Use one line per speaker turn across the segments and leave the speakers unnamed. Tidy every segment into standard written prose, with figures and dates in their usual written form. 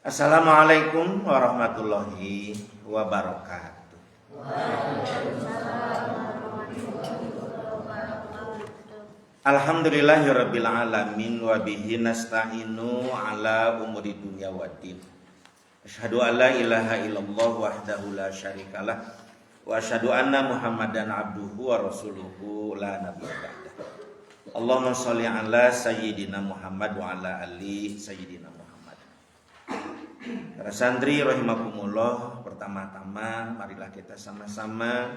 Assalamualaikum warahmatullahi wabarakatuh. Alhamdulillahirabbil alamin wa bihi nasta'inu ala umuri dunya waddin. Asyhadu an la ilaha illallah wahdahu la syarikalah wa asyhadu anna Muhammadan abduhu wa rasuluhu la nabiyya ba'dah. Allahumma shalli ala sayyidina Muhammad wa ala ali sayyidina Muhammad. Para santri rahimakumullah, pertama-tama marilah kita sama-sama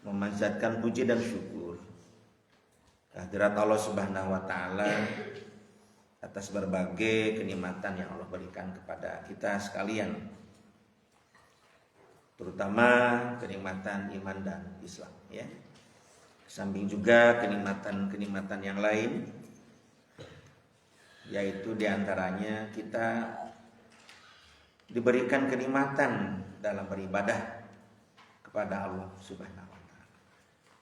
memanjatkan puji dan syukur kehadirat Allah Subhanahu wa taala atas berbagai kenikmatan yang Allah berikan kepada kita sekalian, terutama kenikmatan iman dan Islam, ya. Samping juga kenikmatan yang lain, yaitu diantaranya kita diberikan kenikmatan dalam beribadah kepada Allah Subhanahu wa taala.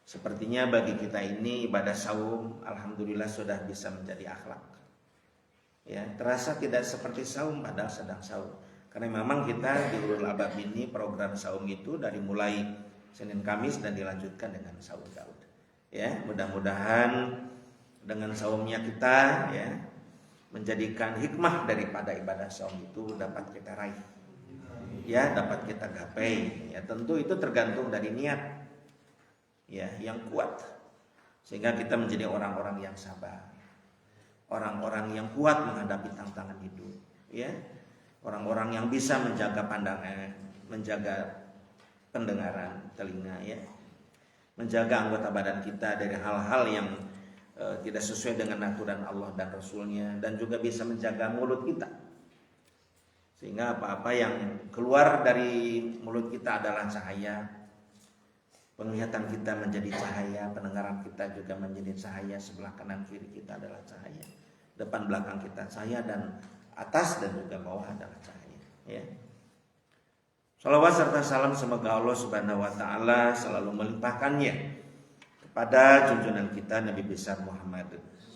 Sepertinya bagi kita ini ibadah saum alhamdulillah sudah bisa menjadi akhlak. Ya, terasa tidak seperti saum padahal sedang saum. Karena memang kita di Ulul Albab ini program saum itu dari mulai Senin Kamis dan dilanjutkan dengan saum Daud. Ya, mudah-mudahan dengan saumnya kita, ya, menjadikan hikmah daripada ibadah saum itu dapat kita raih, ya, dapat kita gapai. Ya, tentu itu tergantung dari niat, ya, yang kuat, sehingga kita menjadi orang-orang yang sabar, orang-orang yang kuat menghadapi tantangan hidup, ya, orang-orang yang bisa menjaga pandangan, menjaga pendengaran telinga, ya, menjaga anggota badan kita dari hal-hal yang tidak sesuai dengan aturan Allah dan Rasulnya, dan juga bisa menjaga mulut kita sehingga apa-apa yang keluar dari mulut kita adalah cahaya, penglihatan kita menjadi cahaya, pendengaran kita juga menjadi cahaya, sebelah kanan kiri kita adalah cahaya, depan belakang kita cahaya, dan atas dan juga bawah adalah cahaya, ya. Shalawat serta salam semoga Allah Subhanahu wa taala selalu melimpahkannya pada junjungan kita Nabi besar Muhammad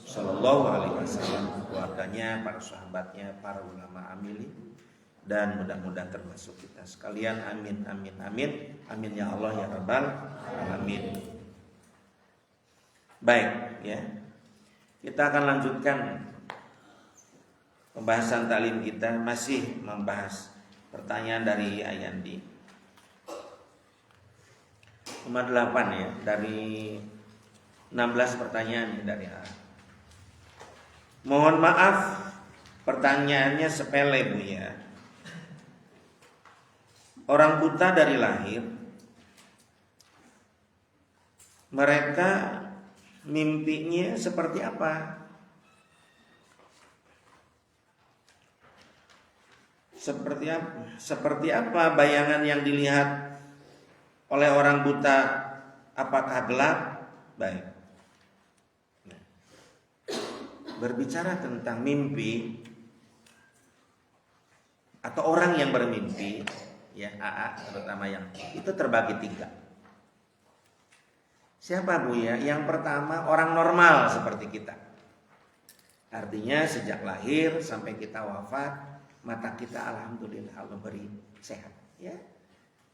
sallallahu alaihi wasallam, keluarganya, para sahabatnya, para ulama amili, dan mudah-mudahan termasuk kita sekalian. Amin amin amin. Amin ya Allah ya rabbal alamin. Baik, ya. Kita akan lanjutkan pembahasan taklim kita, masih membahas pertanyaan dari Ayandi nomor 8, ya, dari 16 pertanyaan dari A. Mohon maaf pertanyaannya sepele, Bu, ya. Orang buta dari lahir, mereka mimpinya seperti apa? Seperti apa bayangan yang dilihat oleh orang buta? Apakah gelap? Baik. Nah, berbicara tentang mimpi atau orang yang bermimpi, ya, AA terutama, yang itu terbagi 3. Siapa, Bu, ya? Yang pertama orang normal seperti kita. Artinya sejak lahir sampai kita wafat, mata kita alhamdulillah Allah beri sehat, ya.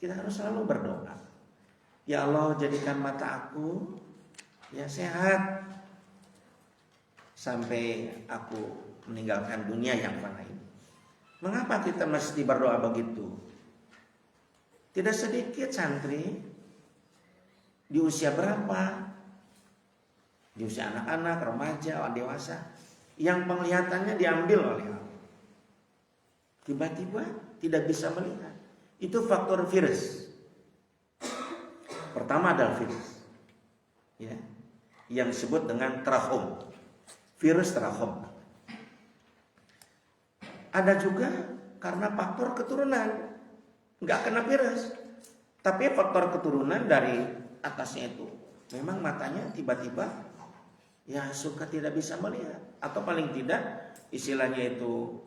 Kita harus selalu berdoa, ya Allah jadikan mata aku, ya, sehat sampai aku meninggalkan dunia yang fana ini. Mengapa kita mesti berdoa begitu? Tidak sedikit santri di usia berapa, di usia anak-anak, remaja, orang dewasa, yang penglihatannya diambil oleh Allah, tiba-tiba tidak bisa melihat. Itu faktor virus. Pertama adalah virus, ya, yang disebut dengan trachom, virus trachom. Ada juga karena faktor keturunan, nggak kena virus, tapi faktor keturunan dari atasnya itu memang matanya tiba-tiba, ya, suka tidak bisa melihat, atau paling tidak istilahnya itu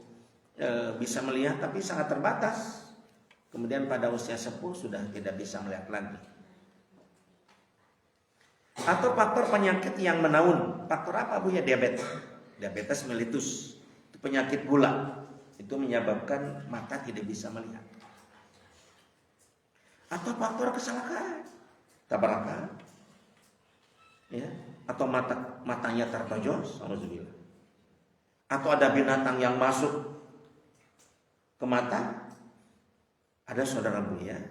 bisa melihat tapi sangat terbatas. Kemudian pada usia sepuh sudah tidak bisa melihat lagi. Atau faktor penyakit yang menaun. Faktor apa, Bu, ya? Diabetes mellitus. Itu penyakit gula. Itu menyebabkan mata tidak bisa melihat. Atau faktor kecelakaan, tabrakan, ya, atau matanya tertojos, alhamdulillah. Atau ada binatang yang masuk ke mata. Ada saudara Buya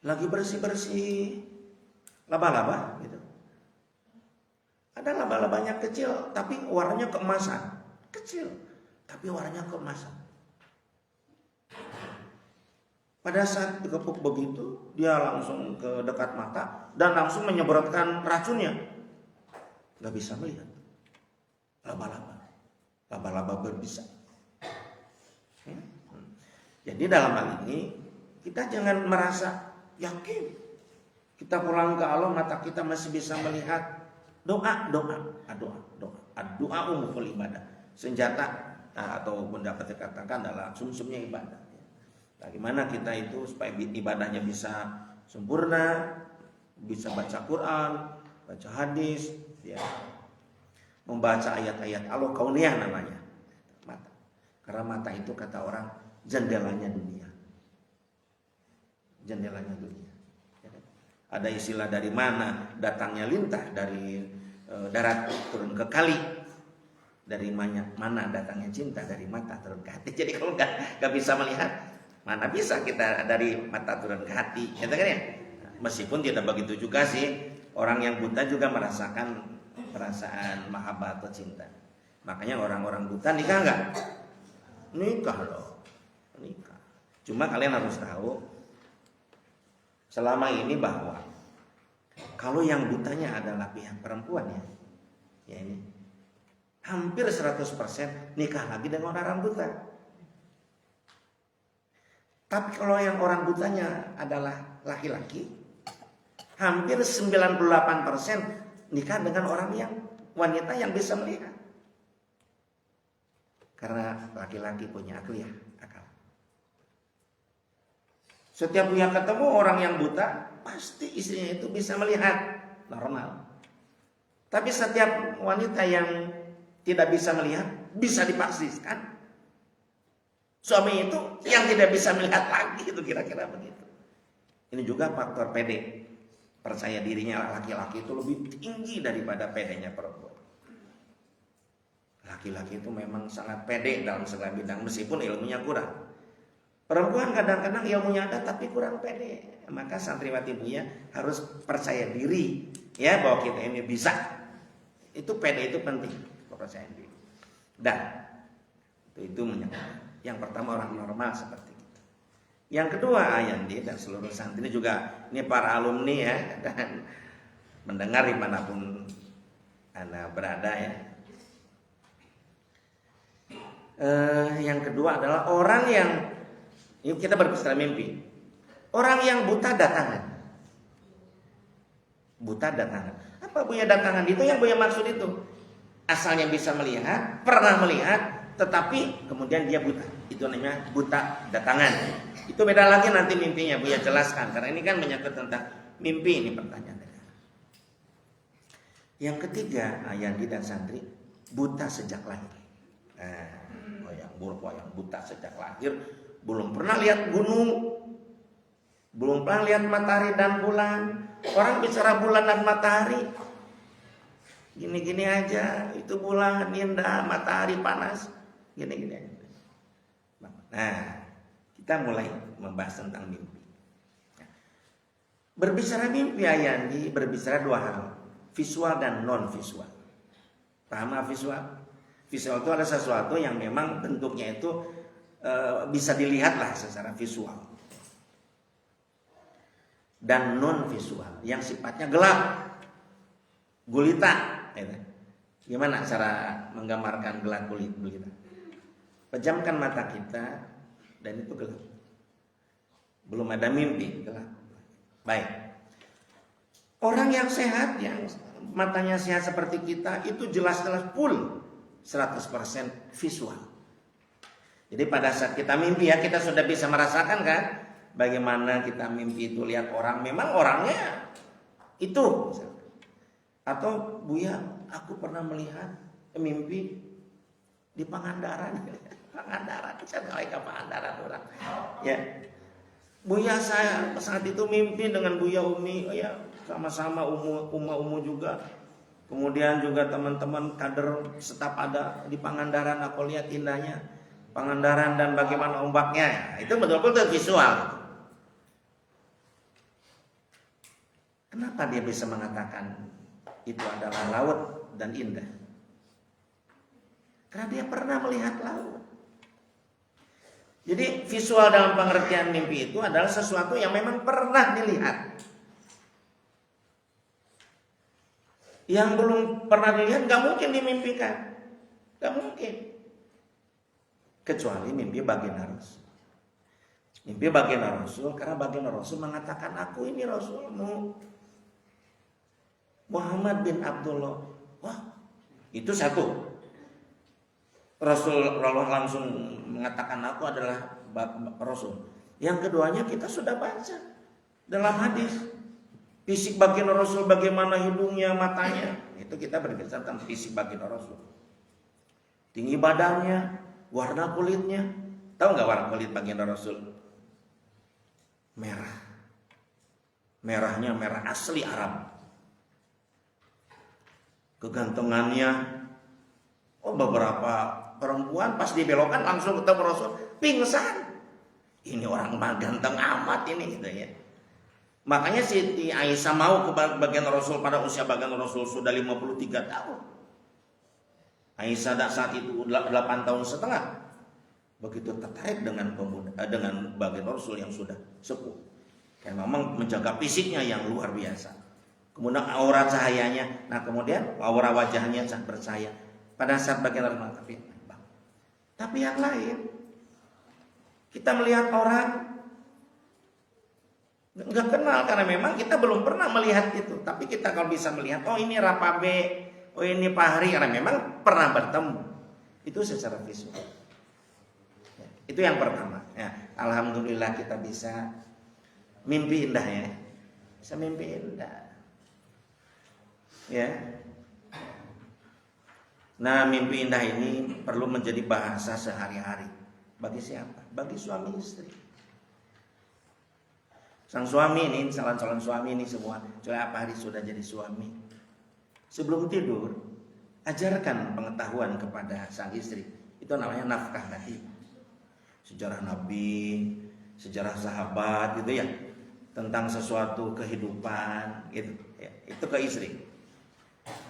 lagi bersih-bersih laba-laba gitu. Ada laba-labanya kecil tapi warnanya keemasan. Kecil tapi warnanya keemasan. Pada saat dikepuk begitu, dia langsung ke dekat mata dan langsung menyemprotkan racunnya. Gak bisa melihat. Laba-laba berbisa. Jadi dalam hal ini kita jangan merasa yakin. Kita pulang ke Allah, mata kita masih bisa melihat. Doa umumul ibadah. Senjata ataupun dapat dikatakan adalah sumsumnya ibadah. Bagaimana kita itu supaya ibadahnya bisa sempurna, bisa baca Quran, baca hadis, ya, membaca ayat-ayat Allah kauniyah namanya mata. Karena mata itu kata orang jendelanya dunia. Jendelanya dunia. Ada istilah dari mana datangnya lintah dari darat turun ke kali. Dari mana datangnya cinta dari mata turun ke hati. Jadi kalau nggak bisa melihat, mana bisa kita dari mata turun ke hati, gitu kan ya? Meskipun tidak begitu juga sih, orang yang buta juga merasakan perasaan mahabbah atau cinta. Makanya orang-orang buta nikah nggak? Nikah loh, nikah. Cuma kalian harus tahu selama ini bahwa kalau yang butanya adalah pihak perempuan ya ini hampir 100% nikah lagi dengan orang buta. Tapi kalau yang orang butanya adalah laki-laki, hampir 98% nikah dengan orang yang wanita yang bisa melihat. Karena laki-laki punya akal. Setiap yang ketemu orang yang buta, pasti istrinya itu bisa melihat normal. Tapi setiap wanita yang tidak bisa melihat, bisa dipastikan suami itu yang tidak bisa melihat lagi, itu kira-kira begitu. Ini juga faktor pede. Percaya dirinya laki-laki itu lebih tinggi daripada pedenya perempuan. Laki-laki itu memang sangat pede dalam segala bidang meskipun ilmunya kurang. Perempuan kadang-kadang ilmunya ada tapi kurang pede. Maka santriwati Buya harus percaya diri ya bahwa kita ini bisa. Itu pede itu penting, kepercayaan diri. Dan itu menyebabkan yang pertama orang normal seperti kita. Yang kedua Ayandi dan seluruh santri juga ini para alumni ya dan mendengar dimanapun Anda berada ya. Yang kedua adalah orang yang ini kita berbicara mimpi. Orang yang buta datangan. Buta datangan. Apa Buya datangan? Itu yang Buya maksud itu. Asalnya bisa melihat, pernah melihat, tetapi kemudian dia buta. Itu namanya buta datangan. Itu beda lagi nanti mimpinya Buya jelaskan. Karena ini kan menyangkut tentang mimpi ini pertanyaan. Yang ketiga, Ayandi dan santri buta sejak lahir. Yang buta sejak lahir. Belum pernah lihat gunung, belum pernah lihat matahari dan bulan. Orang bicara bulan dan matahari, gini-gini aja. Itu bulan indah, matahari panas, gini-gini aja. Nah, kita mulai membahas tentang mimpi. Berbicara mimpi Ayandi, berbicara dua hal, visual dan non visual. Paham visual? Visual itu adalah sesuatu yang memang bentuknya itu bisa dilihat lah secara visual. Dan non visual yang sifatnya gelap, gulita. Gimana cara menggambarkan gelap gulita? Pejamkan mata kita dan itu gelap. Belum ada mimpi, gelap. Baik. Orang yang sehat, yang matanya sehat seperti kita, itu jelas-jelas full 100% visual. Jadi pada saat kita mimpi ya kita sudah bisa merasakan kan bagaimana kita mimpi itu lihat orang memang orangnya itu. Atau Buya aku pernah melihat mimpi di Pangandaran. Pangandaran, saya ke Pangandaran orang. Ya, Buya saya saat itu mimpi dengan Buya Umi, ya sama-sama Umu juga. Kemudian juga teman-teman kader staf ada di Pangandaran, aku lihat indahnya Pangandaran dan bagaimana ombaknya. Itu betul-betul visual. Kenapa dia bisa mengatakan itu adalah laut dan indah? Karena dia pernah melihat laut. Jadi visual dalam pengertian mimpi itu adalah sesuatu yang memang pernah dilihat. Yang belum pernah dilihat gak mungkin dimimpikan. Gak mungkin. Kecuali mimpi baginda Rasul. Mimpi baginda Rasul, karena baginda Rasul mengatakan, aku ini Rasulmu, Muhammad bin Abdullah. Wah, itu satu. Rasulullah langsung mengatakan aku adalah Rasul. Yang keduanya kita sudah baca dalam hadis. Fisik baginda Rasul, bagaimana hidungnya, matanya. Itu kita berbicara tentang fisik baginda Rasul. Tinggi badannya, warna kulitnya. Tahu nggak warna kulit baginda Rasul? Merah. Merahnya merah asli Arab. Kegantengannya, beberapa perempuan pas dibelokkan langsung ketemu Rasul, pingsan. Ini orang mah ganteng amat ini gitu ya. Makanya Siti Aisyah mau ke bagian Rasul pada usia bagian Rasul sudah 53 tahun. Aisyah saat itu 8 tahun setengah. Begitu tertarik dengan bagian Rasul yang sudah sepuh. Karena memang menjaga fisiknya yang luar biasa. Kemudian aura cahayanya, kemudian aura wajahnya sangat bercahaya. Pada saat bagian Rasul tapi yang lain, kita melihat orang nggak kenal karena memang kita belum pernah melihat itu. Tapi kita kalau bisa melihat, oh ini Rapabe, oh ini Pahri, karena memang pernah bertemu. Itu secara visual. Ya, itu yang pertama. Ya, alhamdulillah kita bisa mimpi indah ya, bisa mimpi indah. Ya. Nah, mimpi indah ini perlu menjadi bahasa sehari-hari. Bagi siapa? Bagi suami istri. Sang suami ini, calon-calon suami ini semua, sudah apa hari sudah jadi suami. Sebelum tidur, ajarkan pengetahuan kepada sang istri. Itu namanya nafkah hati. Sejarah Nabi, sejarah sahabat gitu ya. Tentang sesuatu kehidupan gitu ya. Itu ke istri.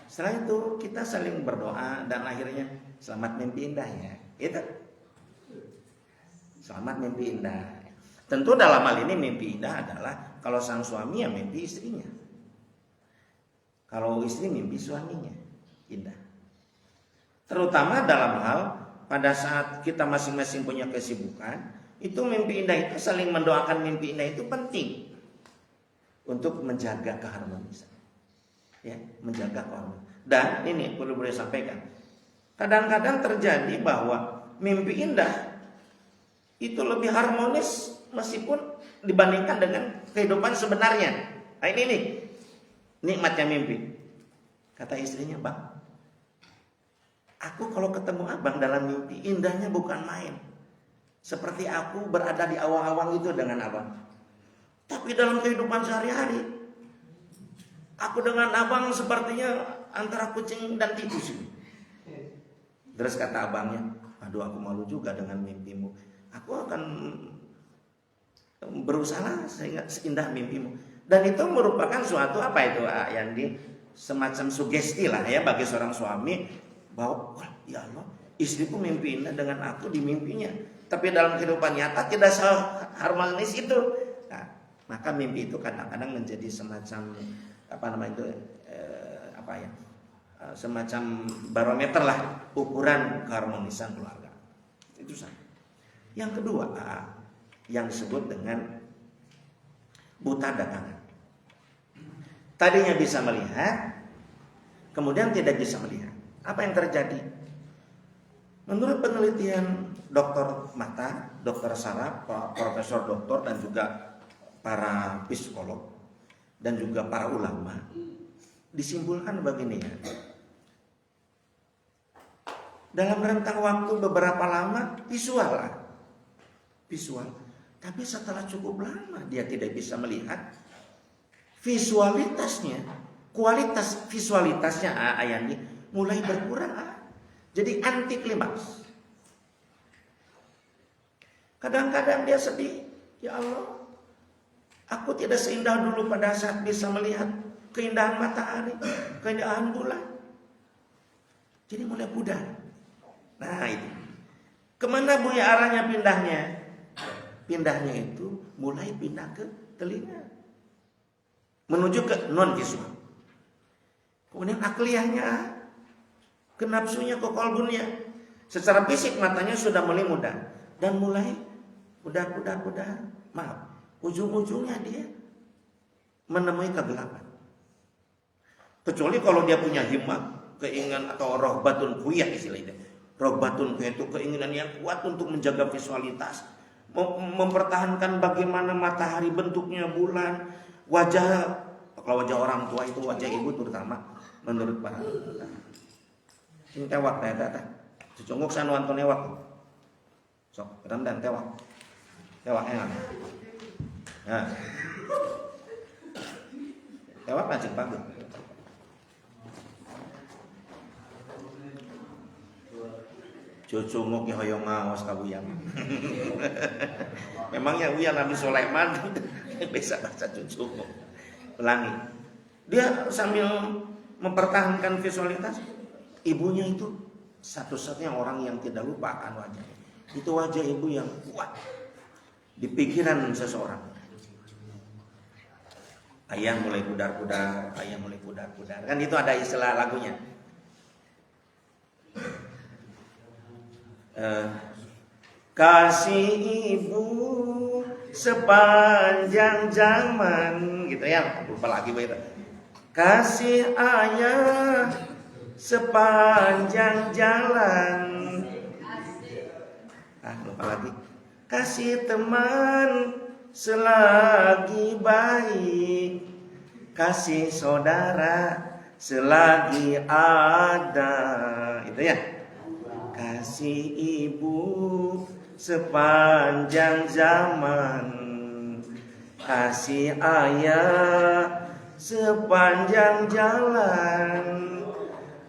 Setelah itu kita saling berdoa dan akhirnya selamat mimpi indah ya. Itu. Selamat mimpi indah. Tentu dalam hal ini mimpi indah adalah kalau sang suami ya mimpi istrinya. Kalau istri mimpi suaminya. Indah. Terutama dalam hal pada saat kita masing-masing punya kesibukan, itu mimpi indah itu saling mendoakan mimpi indah itu penting untuk menjaga keharmonisan. Ya, menjaga keharmonisan. Dan ini perlu sampaikan. Kadang-kadang terjadi bahwa mimpi indah itu lebih harmonis meskipun dibandingkan dengan kehidupan sebenarnya. Nah ini nih nikmatnya mimpi. Kata istrinya, Bang, aku kalau ketemu abang dalam mimpi indahnya bukan main. Seperti aku berada di awang-awang itu dengan abang. Tapi dalam kehidupan sehari-hari, aku dengan abang sepertinya antara kucing dan tikus. Terus kata abangnya, aduh aku malu juga dengan mimpimu. Aku akan berusaha sehingga seindah mimpimu. Dan itu merupakan suatu apa itu yang di semacam sugesti lah ya bagi seorang suami bahwa ya Allah istriku mimpi indah dengan aku di mimpinya. Tapi dalam kehidupan nyata tidak seharmonis itu. Nah, maka mimpi itu kadang-kadang menjadi semacam apa namanya itu semacam barometer lah ukuran keharmonisan keluarga. Itu satu. Yang kedua, yang disebut dengan buta dagangan. Tadinya bisa melihat, kemudian tidak bisa melihat. Apa yang terjadi? Menurut penelitian dokter mata, dokter saraf, profesor doktor dan juga para psikolog dan juga para ulama, disimpulkan begini ya. dalam rentang waktu beberapa lama visual lah. Visual. Tapi setelah cukup lama dia tidak bisa melihat, visualitasnya, kualitas visualitasnya ayahnya mulai berkurang. Jadi anti klimaks. Kadang-kadang dia sedih, ya Allah, aku tidak seindah dulu pada saat bisa melihat keindahan matahari, keindahan bulan. Jadi mulai pudar. Nah itu. Kemana Buya arahnya pindahnya? Pindahnya itu mulai pindah ke telinga, menuju ke non visual. Kemudian akliyahnya, ke nafsunya, ke kolbunnya. Secara fisik matanya sudah mulai mudah dan mulai pudar. Maaf, ujung-ujungnya dia menemui kegelapan. Kecuali kalau dia punya himmah, keinginan atau rohbatun kuyah istilahnya. Rohbatun kuyah itu keinginan yang kuat untuk menjaga visualitas, mempertahankan bagaimana matahari bentuknya, bulan, wajah. Kalau wajah orang tua itu wajah ibu terutama menurut para ini tewak teh cucunguk sanuan tu newak sok kedam dan tewak enak nah tewak lanjut bagus cucunguk ya hoyong ngawas kabuyam. Memangnya Uya Nabi Sulaiman bisa baca cucunguk. Pelangi. Dia sambil mempertahankan visualitas. Ibunya itu satu-satunya orang yang tidak lupa akan wajahnya. Itu wajah ibu yang kuat di pikiran seseorang. Ayah mulai pudar-pudar. Kan itu ada istilah lagunya. Kasih ibu sepanjang zaman gitu ya, lupa lagi begitu. Kasih ayah sepanjang jalan. Lupa lagi. Kasih teman selagi baik, kasih saudara selagi ada. Itu ya. Kasih ibu sepanjang zaman, kasih ayah sepanjang jalan,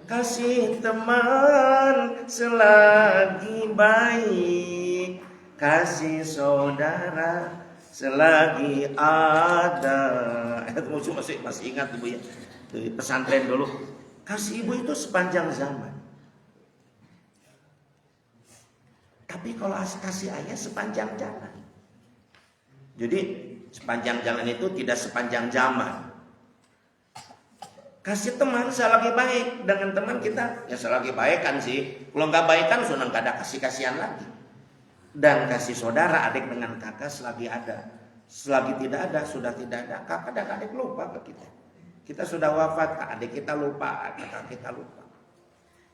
kasih teman selagi baik, kasih saudara selagi ada. Masih ingat ibu ya, dari pesantren dulu. Kasih ibu itu sepanjang zaman. Tapi kalau kasih ayah sepanjang jalan. Jadi sepanjang jalan itu tidak sepanjang zaman. Kasih teman selagi baik dengan teman kita, ya selagi baik kan sih. Kalau nggak baik kan sudah nggak ada kasih-kasihan lagi. Dan kasih saudara adik dengan kakak selagi ada. Selagi tidak ada, sudah tidak ada. Kakak dan adik lupa ke kita. Kita sudah wafat, adik kita lupa, kakak kita lupa.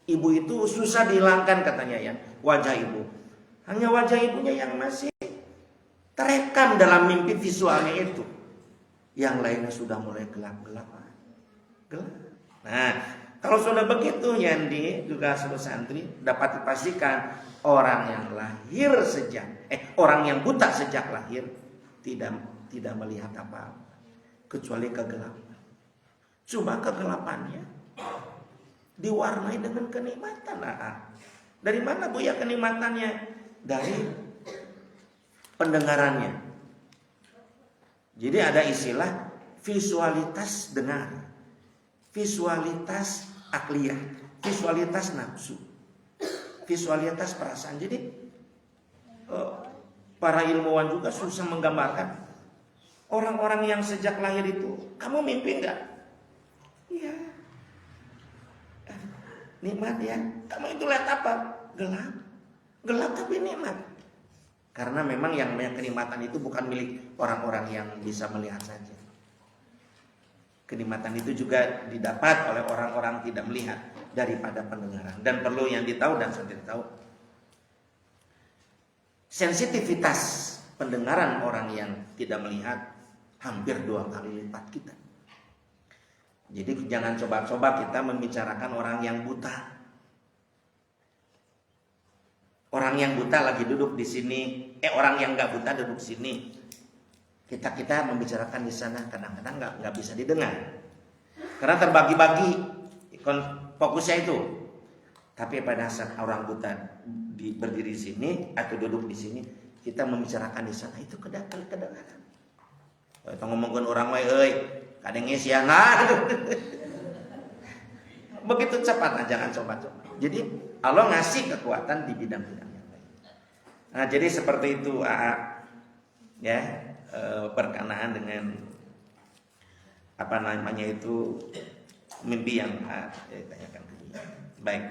Ibu itu susah dihilangkan katanya ya, wajah ibu. Hanya wajah ibunya yang masih terekam dalam mimpi visualnya itu. Yang lainnya sudah mulai gelap. Nah, kalau sudah begitu Yandi juga seluruh santri dapat dipastikan orang yang orang yang buta sejak lahir tidak melihat apa-apa kecuali kegelapan. Cuma kegelapannya diwarnai dengan kenikmatan. Dari mana Bu ya kenikmatannya? Dari pendengarannya. Jadi ada istilah visualitas dengar, visualitas akliyah, visualitas nafsu, visualitas perasaan. Jadi para ilmuwan juga susah menggambarkan orang-orang yang sejak lahir itu. Kamu mimpi enggak? Iya. Nikmat ya. Kamu itu lihat apa? Gelap tapi nikmat. Karena memang yang namanya kenikmatan itu bukan milik orang-orang yang bisa melihat saja. Kenikmatan itu juga didapat oleh orang-orang tidak melihat daripada pendengaran. Dan perlu yang ditahu dan santri tahu, sensitivitas pendengaran orang yang tidak melihat hampir 2 kali lipat kita. Jadi jangan coba-coba kita membicarakan orang yang buta. Orang yang buta lagi duduk di sini, orang yang nggak buta duduk sini. Kita membicarakan di sana kadang-kadang nggak bisa didengar. Karena terbagi-bagi fokusnya itu. Tapi pada saat orang buta berdiri di sini atau duduk di sini, kita membicarakan di sana itu kedengaran. Kita ngomongin orang lain, kadang ngesiana. Begitu cepat, jangan coba-coba. Jadi Allah ngasih kekuatan di bidang-bidang yang lain. Nah, jadi seperti itu ya, berkenaan dengan apa namanya itu mimpi yang ditanyakan ke dia. Baik.